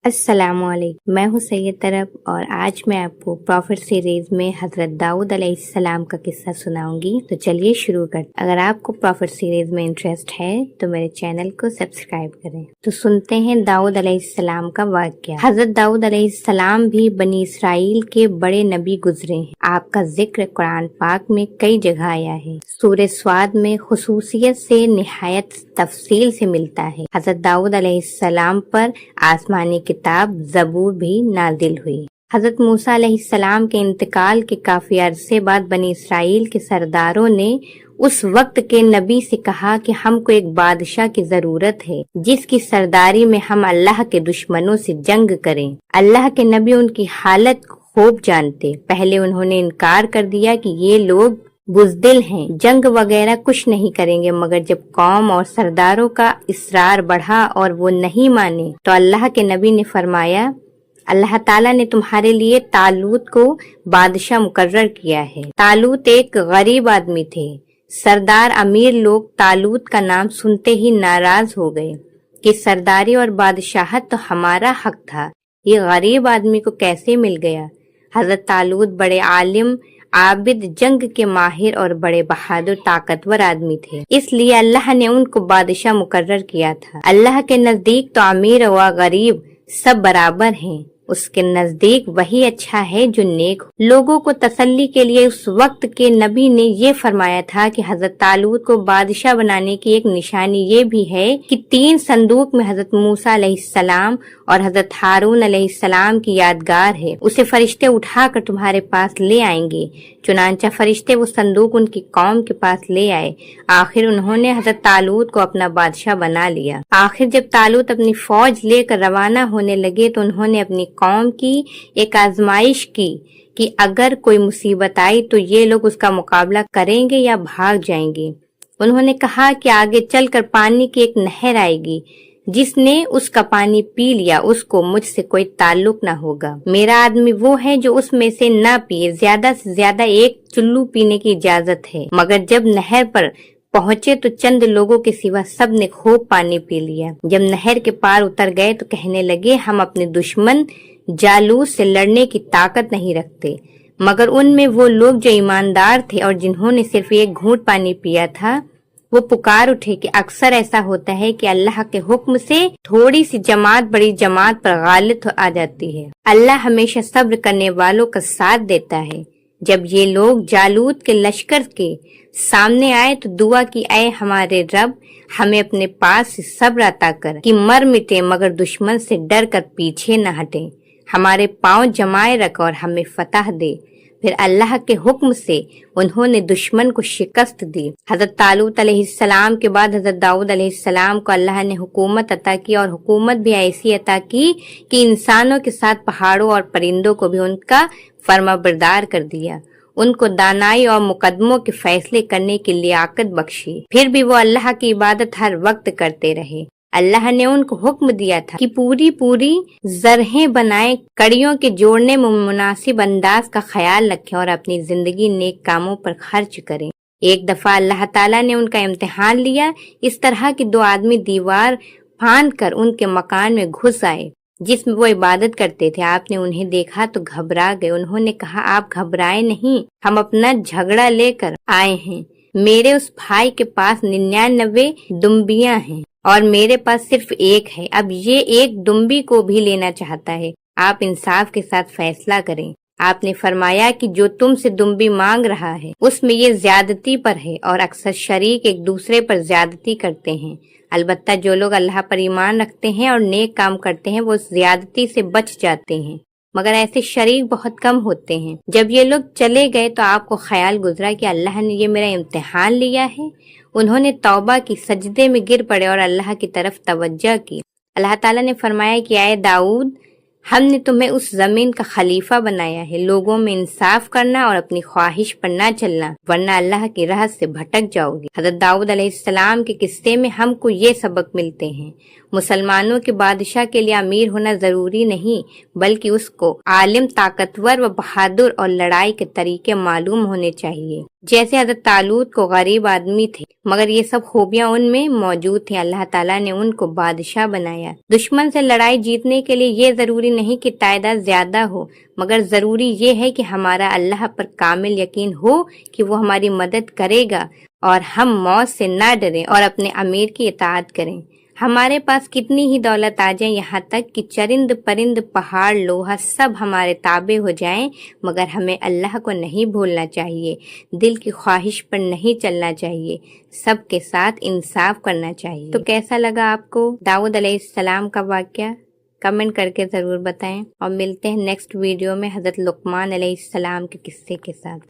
السلام علیکم، میں ہوں سید طرف اور آج میں آپ کو پروفٹ سیریز میں حضرت داؤد علیہ السلام کا قصہ سناؤں گی۔ تو چلیے شروع کرتے۔ اگر آپ کو پروفٹ سیریز میں انٹرسٹ ہے تو میرے چینل کو سبسکرائب کریں۔ تو سنتے ہیں داؤد علیہ السلام کا واقعہ۔ حضرت داؤد علیہ السلام بھی بنی اسرائیل کے بڑے نبی گزرے ہیں۔ آپ کا ذکر قرآن پاک میں کئی جگہ آیا ہے۔ سورہ سواد میں خصوصیت سے نہایت تفصیل سے ملتا ہے۔ حضرت داؤد علیہ السلام پر آسمانی کتاب زبور بھی نازل ہوئی۔ حضرت موسیٰ علیہ السلام کے انتقال کے کافی عرصے بعد بنی اسرائیل کے سرداروں نے اس وقت کے نبی سے کہا کہ ہم کو ایک بادشاہ کی ضرورت ہے جس کی سرداری میں ہم اللہ کے دشمنوں سے جنگ کریں۔ اللہ کے نبی ان کی حالت خوب جانتے۔ پہلے انہوں نے انکار کر دیا کہ یہ لوگ بزدل ہیں، جنگ وغیرہ کچھ نہیں کریں گے، مگر جب قوم اور سرداروں کا اصرار بڑھا اور وہ نہیں مانے تو اللہ کے نبی نے فرمایا، اللہ تعالیٰ نے تمہارے لیے طالوت کو بادشاہ مقرر کیا ہے۔ طالوت ایک غریب آدمی تھے۔ سردار امیر لوگ طالوت کا نام سنتے ہی ناراض ہو گئے کہ سرداری اور بادشاہت تو ہمارا حق تھا، یہ غریب آدمی کو کیسے مل گیا؟ حضرت طالوت بڑے عالم، عابد، جنگ کے ماہر اور بڑے بہادر طاقتور آدمی تھے، اس لیے اللہ نے ان کو بادشاہ مقرر کیا تھا۔ اللہ کے نزدیک تو امیر و غریب سب برابر ہیں، اس کے نزدیک وہی اچھا ہے جو نیک ہو۔ لوگوں کو تسلی کے لیے اس وقت کے نبی نے یہ فرمایا تھا کہ حضرت طالوت کو بادشاہ بنانے کی ایک نشانی یہ بھی ہے کہ 3 صندوق میں حضرت موسیٰ علیہ السلام اور حضرت ہارون علیہ السلام کی یادگار ہے، اسے فرشتے اٹھا کر تمہارے پاس لے آئیں گے۔ چنانچہ فرشتے وہ صندوق ان کی قوم کے پاس لے آئے۔ آخر انہوں نے حضرت طالوت کو اپنا بادشاہ بنا لیا۔ آخر جب طالوت اپنی فوج لے کر روانہ ہونے لگے تو انہوں نے اپنی قوم کی ایک آزمائش کی کہ اگر کوئی مصیبت آئی تو یہ لوگ اس کا مقابلہ کریں گے یا بھاگ جائیں گے۔ انہوں نے کہا کہ آگے چل کر پانی کی ایک نہر آئے گی، جس نے اس کا پانی پی لیا اس کو مجھ سے کوئی تعلق نہ ہوگا۔ میرا آدمی وہ ہے جو اس میں سے نہ پیے، زیادہ سے زیادہ 1 چلو پینے کی اجازت ہے۔ مگر جب نہر پر پہنچے تو چند لوگوں کے سوا سب نے خوب پانی پی لیا۔ جب نہر کے پار اتر گئے تو کہنے لگے، ہم اپنے دشمن جالوت سے لڑنے کی طاقت نہیں رکھتے۔ مگر ان میں وہ لوگ جو ایماندار تھے اور جنہوں نے صرف 1 گھونٹ پانی پیا تھا، وہ پکار اٹھے کہ اکثر ایسا ہوتا ہے کہ اللہ کے حکم سے تھوڑی سی جماعت بڑی جماعت پر غالب آ جاتی ہے۔ اللہ ہمیشہ صبر کرنے والوں کا ساتھ دیتا ہے۔ جب یہ لوگ جالوت کے لشکر کے سامنے آئے تو دعا کی، اے ہمارے رب، ہمیں اپنے پاس سے صبر عطا کر کہ مر مٹے مگر دشمن سے ڈر کر پیچھے نہ ہٹیں، ہمارے پاؤں جمائے رکھ اور ہمیں فتح دے۔ پھر اللہ کے حکم سے انہوں نے دشمن کو شکست دی۔ حضرت طالوت علیہ السلام کے بعد حضرت داؤد علیہ السلام کو اللہ نے حکومت عطا کی، اور حکومت بھی ایسی عطا کی کہ انسانوں کے ساتھ پہاڑوں اور پرندوں کو بھی ان کا فرما بردار کر دیا۔ ان کو دانائی اور مقدموں کے فیصلے کرنے کی لیاقت بخشی۔ پھر بھی وہ اللہ کی عبادت ہر وقت کرتے رہے۔ اللہ نے ان کو حکم دیا تھا کہ پوری زرہیں بنائیں، کڑیوں کے جوڑنے میں مناسب انداز کا خیال رکھیں اور اپنی زندگی نیک کاموں پر خرچ کریں۔ ایک دفعہ اللہ تعالیٰ نے ان کا امتحان لیا، اس طرح کہ 2 آدمی دیوار پھاند کر ان کے مکان میں گھس آئے جس میں وہ عبادت کرتے تھے۔ آپ نے انہیں دیکھا تو گھبرا گئے۔ انہوں نے کہا، آپ گھبرائے نہیں، ہم اپنا جھگڑا لے کر آئے ہیں۔ میرے اس بھائی کے پاس 99 دمبیاں ہیں اور میرے پاس صرف 1 ہے، اب یہ 1 دمبی کو بھی لینا چاہتا ہے۔ آپ انصاف کے ساتھ فیصلہ کریں۔ آپ نے فرمایا کہ جو تم سے دمبی مانگ رہا ہے اس میں یہ زیادتی پر ہے، اور اکثر شریک ایک دوسرے پر زیادتی کرتے ہیں۔ البتہ جو لوگ اللہ پر ایمان رکھتے ہیں اور نیک کام کرتے ہیں وہ زیادتی سے بچ جاتے ہیں، مگر ایسے شریک بہت کم ہوتے ہیں۔ جب یہ لوگ چلے گئے تو آپ کو خیال گزرا کہ اللہ نے یہ میرا امتحان لیا ہے۔ انہوں نے توبہ کی، سجدے میں گر پڑے اور اللہ کی طرف توجہ کی۔ اللہ تعالیٰ نے فرمایا کہ اے داؤد، ہم نے تمہیں اس زمین کا خلیفہ بنایا ہے، لوگوں میں انصاف کرنا اور اپنی خواہش پر نہ چلنا، ورنہ اللہ کی راہ سے بھٹک جاؤ گے۔ حضرت داؤد علیہ السلام کے قصے میں ہم کو یہ سبق ملتے ہیں، مسلمانوں کے بادشاہ کے لیے امیر ہونا ضروری نہیں، بلکہ اس کو عالم، طاقتور و بہادر اور لڑائی کے طریقے معلوم ہونے چاہیے۔ جیسے حضرت طالوت کو غریب آدمی تھے مگر یہ سب خوبیاں ان میں موجود تھیں، اللہ تعالیٰ نے ان کو بادشاہ بنایا۔ دشمن سے لڑائی جیتنے کے لیے یہ ضروری نہیں کہ تعداد زیادہ ہو، مگر ضروری یہ ہے کہ ہمارا اللہ پر کامل یقین ہو کہ وہ ہماری مدد کرے گا اور ہم موت سے نہ ڈریں اور اپنے امیر کی اطاعت کریں۔ ہمارے پاس کتنی ہی دولت آ جائے، یہاں تک کہ چرند پرند، پہاڑ، لوہا سب ہمارے تابع ہو جائیں، مگر ہمیں اللہ کو نہیں بھولنا چاہیے، دل کی خواہش پر نہیں چلنا چاہیے، سب کے ساتھ انصاف کرنا چاہیے۔ تو کیسا لگا آپ کو داؤد علیہ السلام کا واقعہ؟ کمنٹ کر کے ضرور بتائیں، اور ملتے ہیں نیکسٹ ویڈیو میں حضرت لقمان علیہ السلام کے قصے کے ساتھ۔